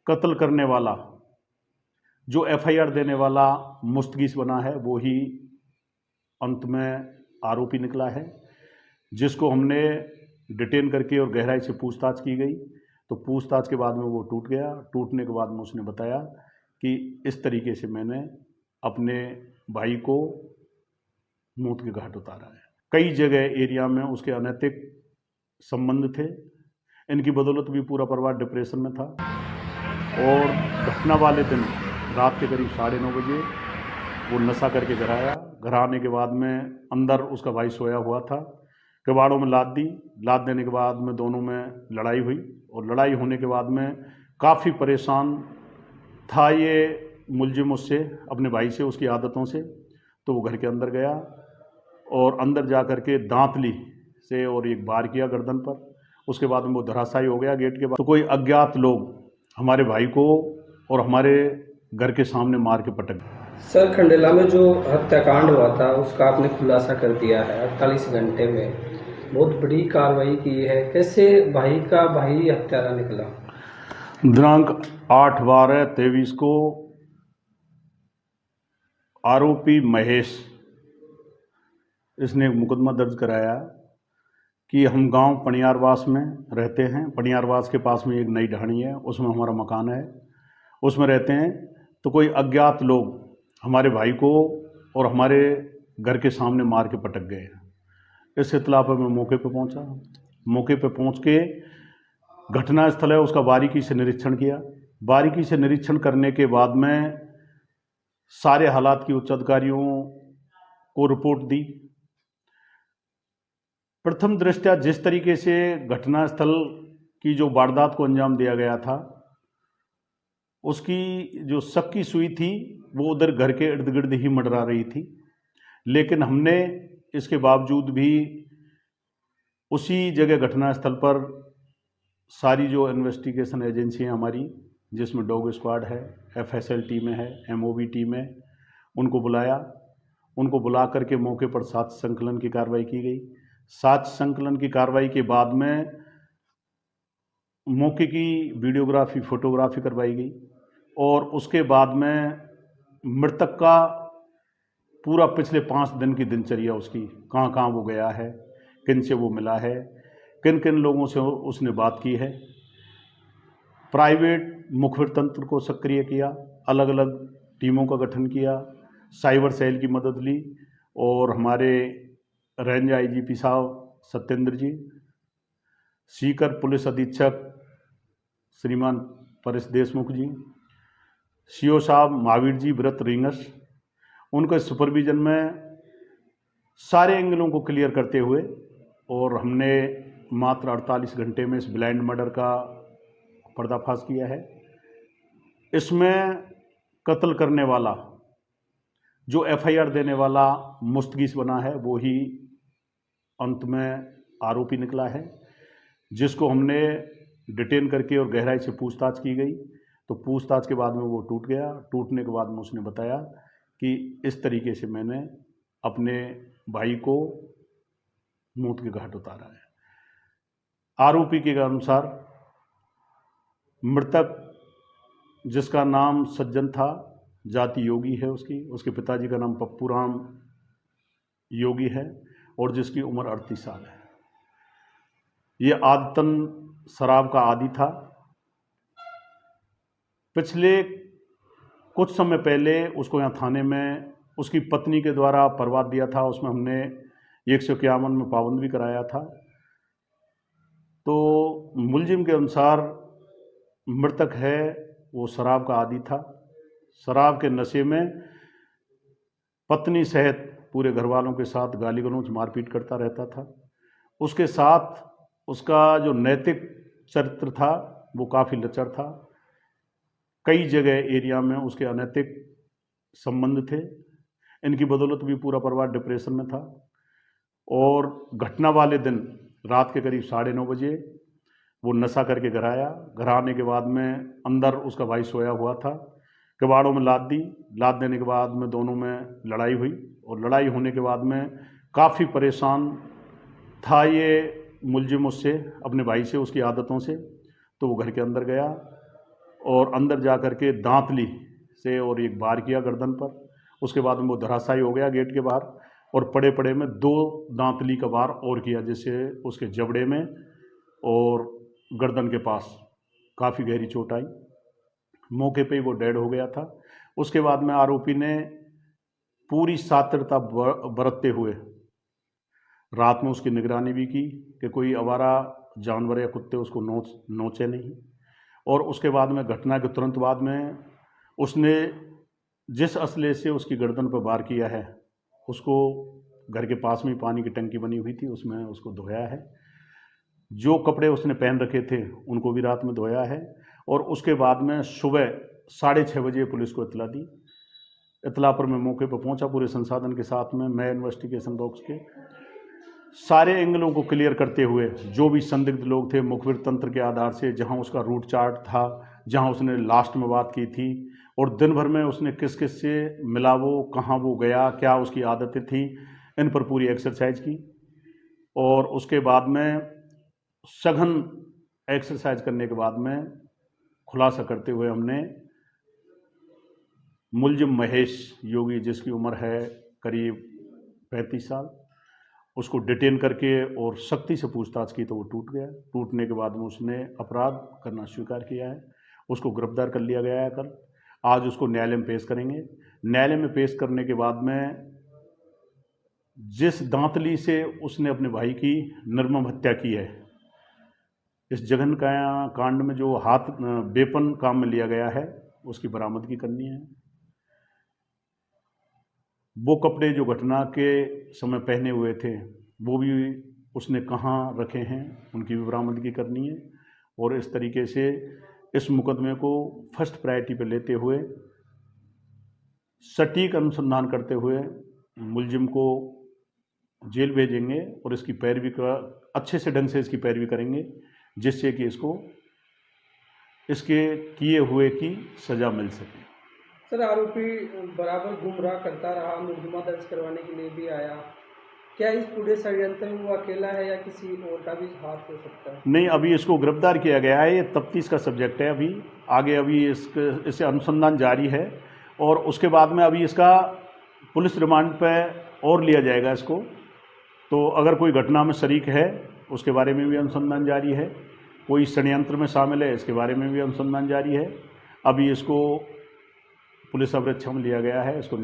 कत्ल करने वाला, जो एफआईआर देने वाला मुस्तगिस बना है, वो ही अंत में आरोपी निकला है, जिसको हमने डिटेन करके और गहराई से पूछताछ की गई। तो पूछताछ के बाद में वो टूट गया। टूटने के बाद में उसने बताया कि इस तरीके से मैंने अपने भाई को मौत के घाट उतारा है। कई जगह एरिया में उसके अनैतिक संबंध थे। इनकी बदौलत भी पूरा परिवार डिप्रेशन में था। और घटना वाले दिन रात के करीब 9:30 बजे वो नशा करके घर आया। घर आने के बाद में अंदर उसका भाई सोया हुआ था, किवाड़ों में लात दी। लात देने के बाद में दोनों में लड़ाई हुई, और लड़ाई होने के बाद में काफ़ी परेशान था ये मुलजिम उससे, अपने भाई से, उसकी आदतों से। तो वो घर के अंदर गया और अंदर जा कर के दांतली से और एक बार किया गर्दन पर। उसके बाद में वो धराशायी हो गया गेट के बाद। तो कोई अज्ञात लोग हमारे भाई को और हमारे घर के सामने मार के पटक गए। सर, खंडेला में जो हत्याकांड हुआ था उसका आपने खुलासा कर दिया है 48 घंटे में, बहुत बड़ी कार्रवाई की है। कैसे भाई का भाई हत्यारा निकला? दिनांक 8/12/23 को आरोपी महेश, इसने एक मुकदमा दर्ज कराया कि हम गांव पनियारवास में रहते हैं। पनियारवास के पास में एक नई ढाणी है, उसमें हमारा मकान है, उसमें रहते हैं। तो कोई अज्ञात लोग हमारे भाई को और हमारे घर के सामने मार के पटक गए। इस इत्तला पर मैं मौके पर पहुंचा। मौके पर पहुंच के घटना स्थल है उसका बारीकी से निरीक्षण किया। बारीकी से निरीक्षण करने के बाद में सारे हालात की उच्च अधिकारियों को रिपोर्ट दी। प्रथम दृष्टया जिस तरीके से घटनास्थल की जो वारदात को अंजाम दिया गया था, उसकी जो शक्की सुई थी वो उधर घर के इर्द गिर्द ही मंडरा रही थी। लेकिन हमने इसके बावजूद भी उसी जगह घटनास्थल पर सारी जो इन्वेस्टिगेशन एजेंसियां हमारी, जिसमें डॉग स्क्वाड है, एफएसएल टीमें है, एमओबी टीम है, उनको बुलाया। उनको बुला करके मौके पर साक्ष्य संकलन की कार्रवाई की गई। साक्ष्य संकलन की कार्रवाई के बाद में मौके की वीडियोग्राफी, फोटोग्राफी करवाई गई। और उसके बाद में मृतक का पूरा पिछले 5 दिन की दिनचर्या, उसकी कहाँ कहाँ वो गया है, किन से वो मिला है, किन किन लोगों से उसने बात की है। प्राइवेट मुखबिर तंत्र को सक्रिय किया, अलग अलग टीमों का गठन किया, साइबर सेल की मदद ली, और हमारे रेंज आईजीपी साहब सत्येंद्र जी, सीकर पुलिस अधीक्षक श्रीमान परेश देशमुख जी, सीओ साहब महावीर जी व्रत रिंगस, उनके सुपरविजन में सारे एंगलों को क्लियर करते हुए, और हमने मात्र 48 घंटे में इस ब्लाइंड मर्डर का पर्दाफाश किया है। इसमें कत्ल करने वाला, जो एफआईआर देने वाला मुस्तगिस बना है, वो ही अंत में आरोपी निकला है, जिसको हमने डिटेन करके और गहराई से पूछताछ की गई। तो पूछताछ के बाद में वो टूट गया। टूटने के बाद में उसने बताया कि इस तरीके से मैंने अपने भाई को मौत के घाट उतारा है। आरोपी के अनुसार मृतक, जिसका नाम सज्जन था, जाति योगी है उसके पिताजी का नाम पप्पू राम योगी है, और जिसकी उम्र 38 साल है। ये आदतन शराब का आदी था। पिछले कुछ समय पहले उसको यहाँ थाने में उसकी पत्नी के द्वारा परवाद दिया था, उसमें हमने 151 में पाबंद भी कराया था। तो मुलजिम के अनुसार मृतक है वो शराब का आदी था। शराब के नशे में पत्नी सहित पूरे घर वालों के साथ गाली गलौज मारपीट करता रहता था। उसके साथ उसका जो नैतिक चरित्र था वो काफ़ी लचर था। कई जगह एरिया में उसके अनैतिक संबंध थे। इनकी बदौलत भी पूरा परिवार डिप्रेशन में था। और घटना वाले दिन रात के करीब 9:30 बजे वो नशा करके घर आया। घर आने के बाद में अंदर उसका भाई सोया हुआ था, किवाड़ों में लात दी। लात देने के बाद में दोनों में लड़ाई हुई, और लड़ाई होने के बाद में काफ़ी परेशान था ये मुलजिम उससे, अपने भाई से, उसकी आदतों से। तो वो घर के अंदर गया और अंदर जा कर के दांतली से और एक वार किया गर्दन पर। उसके बाद में वो धराशायी हो गया गेट के बाहर, और पड़े पड़े में 2 दांतली का वार और किया, जिससे उसके जबड़े में और गर्दन के पास काफ़ी गहरी चोट आई। मौके पे ही वो डेड हो गया था। उसके बाद में आरोपी ने पूरी सावधानी बरतते हुए रात में उसकी निगरानी भी की कि कोई आवारा जानवर या कुत्ते उसको नोचे नहीं। और उसके बाद में घटना के तुरंत बाद में उसने जिस असले से उसकी गर्दन पर वार किया है, उसको घर के पास में पानी की टंकी बनी हुई थी, उसमें उसको धोया है। जो कपड़े उसने पहन रखे थे उनको भी रात में धोया है। और उसके बाद में सुबह 6:30 बजे पुलिस को इतला दी। इतला पर मैं मौके पर पहुंचा पूरे संसाधन के साथ में। मैं इन्वेस्टिगेशन बॉक्स के सारे एंगलों को क्लियर करते हुए, जो भी संदिग्ध लोग थे मुखबिर तंत्र के आधार से, जहां उसका रूट चार्ट था, जहां उसने लास्ट में बात की थी, और दिन भर में उसने किस किस से मिला, वो कहाँ वो गया, क्या उसकी आदतें थी, इन पर पूरी एक्सरसाइज की। और उसके बाद में सघन एक्सरसाइज करने के बाद में खुलासा करते हुए हमने मुलजिम महेश योगी, जिसकी उम्र है करीब 35 साल, उसको डिटेन करके और सख्ती से पूछताछ की तो वो टूट गया। टूटने के बाद में उसने अपराध करना स्वीकार किया है। उसको गिरफ्तार कर लिया गया है कल। आज उसको न्यायालय में पेश करेंगे। न्यायालय में पेश करने के बाद में जिस दांतली से उसने अपने भाई की निर्मम हत्या की है, इस जघन कांड में जो हाथ वेपन काम में लिया गया है, उसकी बरामदगी करनी है। वो कपड़े जो घटना के समय पहने हुए थे वो भी उसने कहाँ रखे हैं, उनकी भी बरामदगी करनी है। और इस तरीके से इस मुकदमे को फर्स्ट प्रायोरिटी पर लेते हुए, सटीक अनुसंधान करते हुए मुलजिम को जेल भेजेंगे और इसकी पैरवी का अच्छे से ढंग से इसकी पैरवी करेंगे, जिससे कि इसको इसके किए हुए की सज़ा मिल सके। सर, आरोपी बराबर गुमराह करता रहा, मुकदमा दर्ज करवाने के लिए भी आया। क्या इस पूरे षड्यंत्र में वो अकेला है या किसी और का भी हाथ हो सकता है? नहीं, अभी इसको गिरफ्तार किया गया है। ये तफ्तीश का सब्जेक्ट है। अभी आगे अभी इससे अनुसंधान जारी है, और उसके बाद में अभी इसका पुलिस रिमांड पे और लिया जाएगा इसको। तो अगर कोई घटना में शरीक है उसके बारे में भी अनुसंधान जारी है, कोई षड्यंत्र में शामिल है इसके बारे में भी अनुसंधान जारी है। अभी इसको पुलिस अभिरक्षा में लिया गया है। इसको